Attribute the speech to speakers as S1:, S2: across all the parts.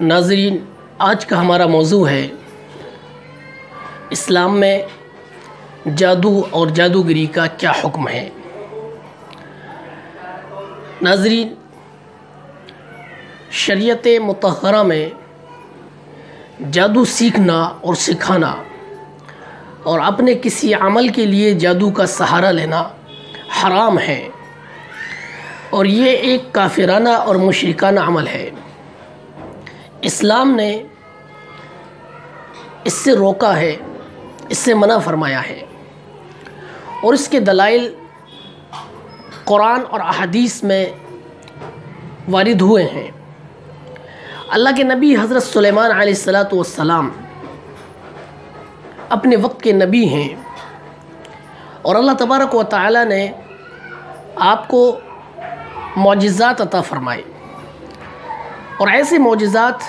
S1: ناظرین، آج کا ہمارا موضوع ہے اسلام میں جادو اور جادوگری کا کیا حکم ہے۔ ناظرین، شریعت مطہرہ میں جادو سیکھنا اور سکھانا اور اپنے کسی عمل کے لیے جادو کا سہارا لینا حرام ہے، اور یہ ایک کافرانہ اور مشرکانہ عمل ہے۔ اسلام نے اس سے روکا ہے، اس سے منع فرمایا ہے، اور اس کے دلائل قرآن اور احادیث میں وارد ہوئے ہیں۔ اللہ کے نبی حضرت سلیمان علیہ السلام اپنے وقت کے نبی ہیں، اور اللہ تبارک و تعالی نے آپ کو معجزات عطا فرمائے، اور ایسے معجزات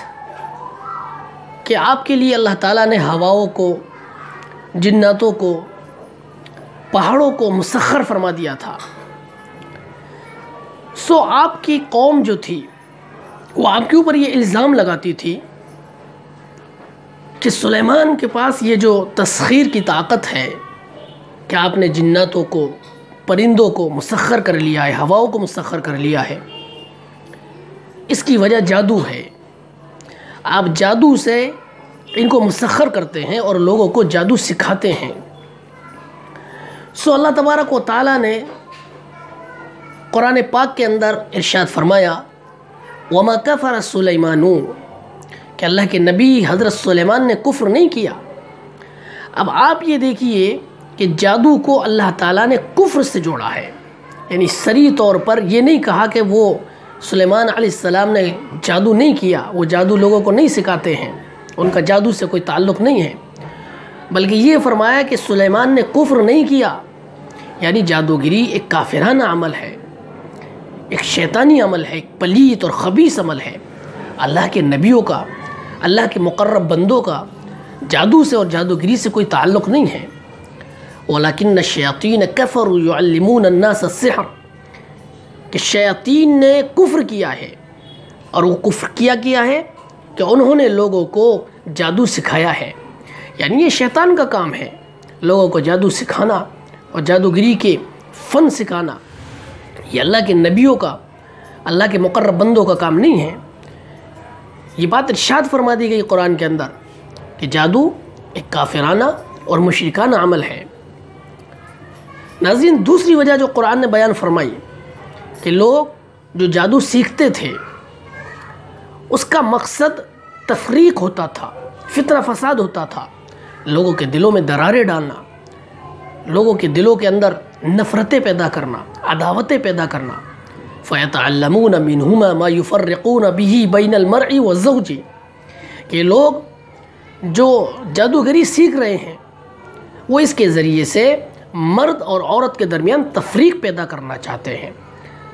S1: کہ آپ کے لیے اللہ تعالیٰ نے ہواؤں کو، جناتوں کو، پہاڑوں کو مسخر فرما دیا تھا۔ سو آپ کی قوم جو تھی وہ آپ کے اوپر یہ الزام لگاتی تھی کہ سلیمان کے پاس یہ جو تسخیر کی طاقت ہے کہ آپ نے جناتوں کو، پرندوں کو مسخر کر لیا ہے، ہواؤں کو مسخر کر لیا ہے، اس کی وجہ جادو ہے۔ آپ جادو سے ان کو مسخر کرتے ہیں اور لوگوں کو جادو سکھاتے ہیں۔ سو اللہ تبارک و تعالیٰ نے قرآن پاک کے اندر ارشاد فرمایا وَمَا كَفَرَ سُلَيْمَانُ، کہ اللہ کے نبی حضرت سلیمان نے کفر نہیں کیا۔ اب آپ یہ دیکھیے کہ جادو کو اللہ تعالیٰ نے کفر سے جوڑا ہے، یعنی صریح طور پر یہ نہیں کہا کہ وہ سلیمان علیہ السلام نے جادو نہیں کیا، وہ جادو لوگوں کو نہیں سکھاتے ہیں، ان کا جادو سے کوئی تعلق نہیں ہے، بلکہ یہ فرمایا کہ سلیمان نے کفر نہیں کیا، یعنی جادوگری ایک کافرانہ عمل ہے، ایک شیطانی عمل ہے، ایک پلیت اور خبیث عمل ہے۔ اللہ کے نبیوں کا، اللہ کے مقرب بندوں کا جادو سے اور جادوگری سے کوئی تعلق نہیں ہے۔ وَلَكِنَّ الشَّيَاطِينَ كَفَرُوا يُعَلِّمُونَ النَّاسَ السِّحْرَ، کہ شیاطین نے کفر کیا ہے، اور وہ کفر کیا ہے کہ انہوں نے لوگوں کو جادو سکھایا ہے، یعنی یہ شیطان کا کام ہے، لوگوں کو جادو سکھانا اور جادوگری کے فن سکھانا۔ یہ اللہ کے نبیوں کا، اللہ کے مقرب بندوں کا کام نہیں ہے۔ یہ بات ارشاد فرما دی گئی قرآن کے اندر کہ جادو ایک کافرانہ اور مشرکانہ عمل ہے۔ ناظرین، دوسری وجہ جو قرآن نے بیان فرمائی کہ لوگ جو جادو سیکھتے تھے اس کا مقصد تفریق ہوتا تھا، فتنہ فساد ہوتا تھا، لوگوں کے دلوں میں دراریں ڈالنا، لوگوں کے دلوں کے اندر نفرتیں پیدا کرنا، عداوتیں پیدا کرنا۔ فَيَتَعَلَّمُونَ مِنْهُمَا مَا يُفَرِّقُونَ بِهِ بَيْنَ الْمَرْءِ وَالزَّوْجِ، کہ لوگ جو جادوگری سیکھ رہے ہیں وہ اس کے ذریعے سے مرد اور عورت کے درمیان تفریق پیدا کرنا چاہتے ہیں،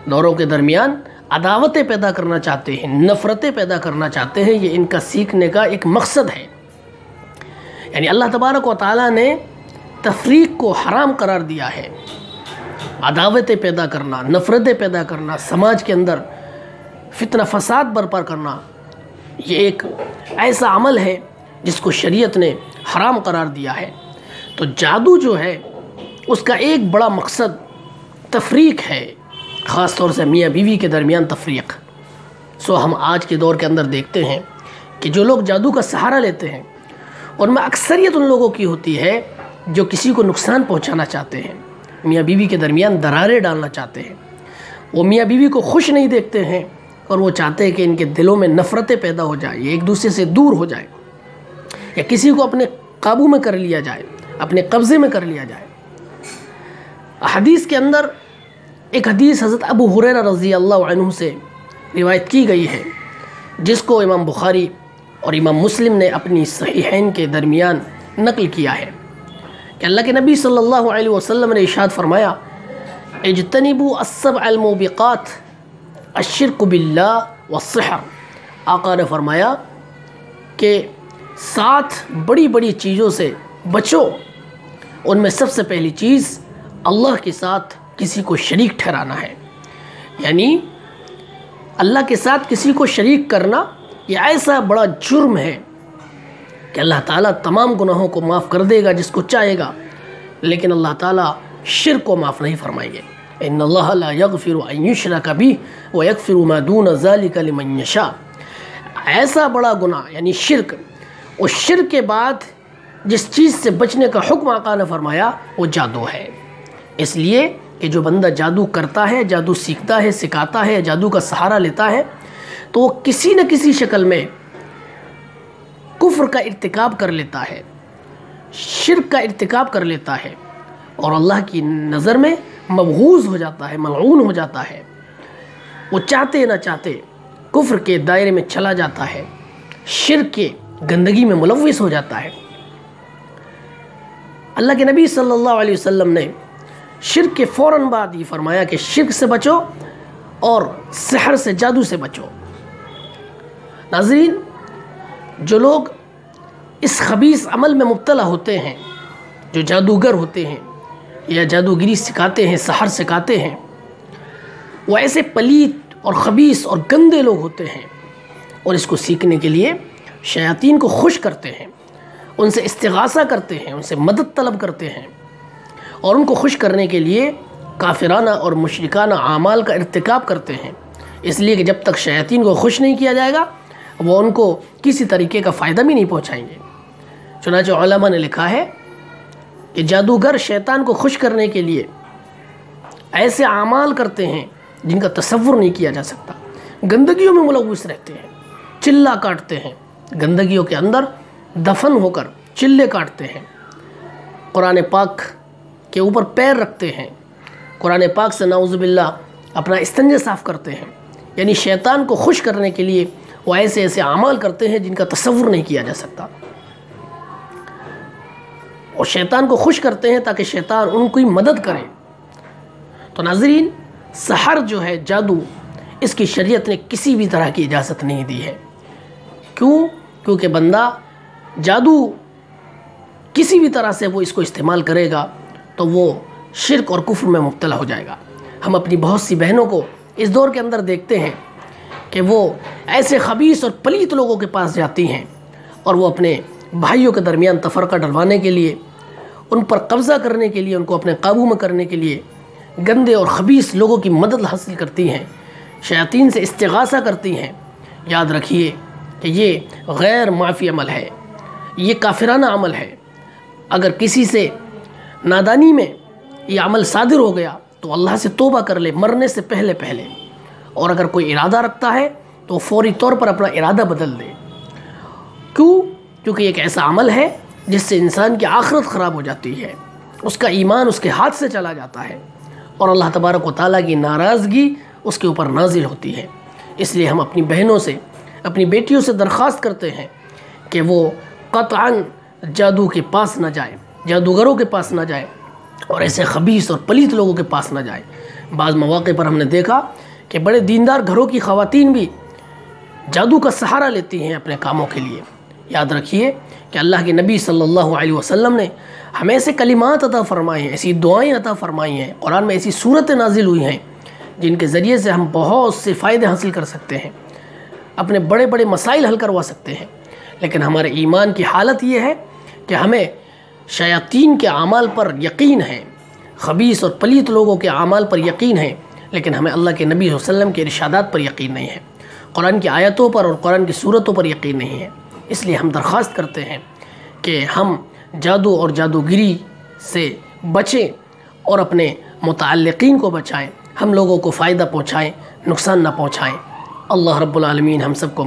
S1: دونوں کے درمیان عداوتیں پیدا کرنا چاہتے ہیں، نفرتیں پیدا کرنا چاہتے ہیں۔ یہ ان کا سیکھنے کا ایک مقصد ہے، یعنی اللہ تبارک و تعالیٰ نے تفریق کو حرام قرار دیا ہے۔ عداوتیں پیدا کرنا، نفرتیں پیدا کرنا، سماج کے اندر فتنہ فساد برپا کرنا، یہ ایک ایسا عمل ہے جس کو شریعت نے حرام قرار دیا ہے۔ تو جادو جو ہے اس کا ایک بڑا مقصد تفریق ہے، خاص طور سے میاں بیوی کے درمیان تفریق۔ سو ہم آج کے دور کے اندر دیکھتے ہیں کہ جو لوگ جادو کا سہارا لیتے ہیں ان میں اکثریت ان لوگوں کی ہوتی ہے جو کسی کو نقصان پہنچانا چاہتے ہیں، میاں بیوی کے درمیان دراریں ڈالنا چاہتے ہیں، وہ میاں بیوی کو خوش نہیں دیکھتے ہیں، اور وہ چاہتے ہیں کہ ان کے دلوں میں نفرتیں پیدا ہو جائیں، یہ ایک دوسرے سے دور ہو جائے، یا کسی کو اپنے قابو میں کر لیا جائے، اپنے قبضے میں کر لیا جائے۔ حدیث کے اندر ایک حدیث حضرت ابو ہریرہ رضی اللہ عنہ سے روایت کی گئی ہے، جس کو امام بخاری اور امام مسلم نے اپنی صحیحین کے درمیان نقل کیا ہے کہ اللہ کے نبی صلی اللہ علیہ وسلم نے ارشاد فرمایا اجتنبوا السبع الموبقات الشرک باللہ والسحر۔ آقا نے فرمایا کہ 7 بڑی بڑی چیزوں سے بچو، ان میں سب سے پہلی چیز اللہ کے ساتھ کسی کو شریک ٹھہرانا ہے، یعنی اللہ کے ساتھ کسی کو شریک کرنا یہ ایسا بڑا جرم ہے کہ اللہ تعالیٰ تمام گناہوں کو معاف کر دے گا جس کو چاہے گا، لیکن اللہ تعالیٰ شرک کو معاف نہیں فرمائیں گے۔ ان اللہ لا یغفر ان یشرک بہ ویغفر ما دون ذلک لمن یشاء۔ ایسا بڑا گناہ یعنی شرک، اس شرک کے بعد جس چیز سے بچنے کا حکم آقا نے فرمایا وہ جادو ہے۔ اس لیے کہ جو بندہ جادو کرتا ہے، جادو سیکھتا ہے، سکھاتا ہے، جادو کا سہارا لیتا ہے، تو وہ کسی نہ کسی شکل میں کفر کا ارتکاب کر لیتا ہے، شرک کا ارتکاب کر لیتا ہے، اور اللہ کی نظر میں مبغوض ہو جاتا ہے، ملعون ہو جاتا ہے۔ وہ چاہتے نہ چاہتے کفر کے دائرے میں چلا جاتا ہے، شرک کے گندگی میں ملوث ہو جاتا ہے۔ اللہ کے نبی صلی اللہ علیہ وسلم نے شرک کے فوراً بعد یہ فرمایا کہ شرک سے بچو اور سحر سے، جادو سے بچو۔ ناظرین، جو لوگ اس خبیث عمل میں مبتلا ہوتے ہیں، جو جادوگر ہوتے ہیں یا جادوگری سکھاتے ہیں، سحر سکھاتے ہیں، وہ ایسے پلیت اور خبیث اور گندے لوگ ہوتے ہیں، اور اس کو سیکھنے کے لیے شیاطین کو خوش کرتے ہیں، ان سے استغاثہ کرتے ہیں، ان سے مدد طلب کرتے ہیں، اور ان کو خوش کرنے کے لیے کافرانہ اور مشرکانہ اعمال کا ارتکاب کرتے ہیں، اس لیے کہ جب تک شیاطین کو خوش نہیں کیا جائے گا وہ ان کو کسی طریقے کا فائدہ بھی نہیں پہنچائیں گے۔ چنانچہ علماء نے لکھا ہے کہ جادوگر شیطان کو خوش کرنے کے لیے ایسے اعمال کرتے ہیں جن کا تصور نہیں کیا جا سکتا، گندگیوں میں ملوث رہتے ہیں، چلہ کاٹتے ہیں، گندگیوں کے اندر دفن ہو کر چلے کاٹتے ہیں، قرآن پاک کے اوپر پیر رکھتے ہیں، قرآن پاک سے نعوذ باللہ اپنا استنجا صاف کرتے ہیں، یعنی شیطان کو خوش کرنے کے لیے وہ ایسے ایسے اعمال کرتے ہیں جن کا تصور نہیں کیا جا سکتا، اور شیطان کو خوش کرتے ہیں تاکہ شیطان ان کی مدد کرے۔ تو ناظرین، سحر جو ہے، جادو، اس کی شریعت نے کسی بھی طرح کی اجازت نہیں دی ہے۔ کیونکہ بندہ جادو کسی بھی طرح سے وہ اس کو استعمال کرے گا تو وہ شرک اور کفر میں مبتلا ہو جائے گا۔ ہم اپنی بہت سی بہنوں کو اس دور کے اندر دیکھتے ہیں کہ وہ ایسے خبیث اور پلیت لوگوں کے پاس جاتی ہیں، اور وہ اپنے بھائیوں کے درمیان تفرقہ ڈلوانے کے لیے، ان پر قبضہ کرنے کے لیے، ان کو اپنے قابو میں کرنے کے لیے گندے اور خبیث لوگوں کی مدد حاصل کرتی ہیں، شیاطین سے استغاثہ کرتی ہیں۔ یاد رکھیے کہ یہ غیر معافی عمل ہے، یہ کافرانہ عمل ہے۔ اگر کسی سے نادانی میں یہ عمل صادر ہو گیا تو اللہ سے توبہ کر لے مرنے سے پہلے، اور اگر کوئی ارادہ رکھتا ہے تو فوری طور پر اپنا ارادہ بدل دے۔ کیونکہ ایک ایسا عمل ہے جس سے انسان کی آخرت خراب ہو جاتی ہے، اس کا ایمان اس کے ہاتھ سے چلا جاتا ہے، اور اللہ تبارک و تعالیٰ کی ناراضگی اس کے اوپر نازل ہوتی ہے۔ اس لیے ہم اپنی بہنوں سے، اپنی بیٹیوں سے درخواست کرتے ہیں کہ وہ قطعاً جادو کے پاس نہ جائیں، جادوگروں کے پاس نہ جائیں، اور ایسے خبیث اور پلیت لوگوں کے پاس نہ جائیں۔ بعض مواقع پر ہم نے دیکھا کہ بڑے دیندار گھروں کی خواتین بھی جادو کا سہارا لیتی ہیں اپنے کاموں کے لیے۔ یاد رکھیے کہ اللہ کے نبی صلی اللہ علیہ وسلم نے ہمیں ایسے کلمات عطا فرمائے ہیں، ایسی دعائیں عطا فرمائی ہیں، قرآن میں ایسی صورتیں نازل ہوئی ہیں جن کے ذریعے سے ہم بہت سے فائدے حاصل کر سکتے ہیں، اپنے بڑے بڑے مسائل حل کروا سکتے ہیں۔ لیکن ہمارے ایمان کی حالت یہ ہے کہ ہمیں شیاطین کے اعمال پر یقین ہے، خبیث اور پلیت لوگوں کے اعمال پر یقین ہے، لیکن ہمیں اللہ کے نبی صلی اللہ علیہ وسلم کے ارشادات پر یقین نہیں ہے، قرآن کی آیتوں پر اور قرآن کی صورتوں پر یقین نہیں ہے۔ اس لیے ہم درخواست کرتے ہیں کہ ہم جادو اور جادوگری سے بچیں اور اپنے متعلقین کو بچائیں، ہم لوگوں کو فائدہ پہنچائیں، نقصان نہ پہنچائیں۔ اللہ رب العالمین ہم سب کو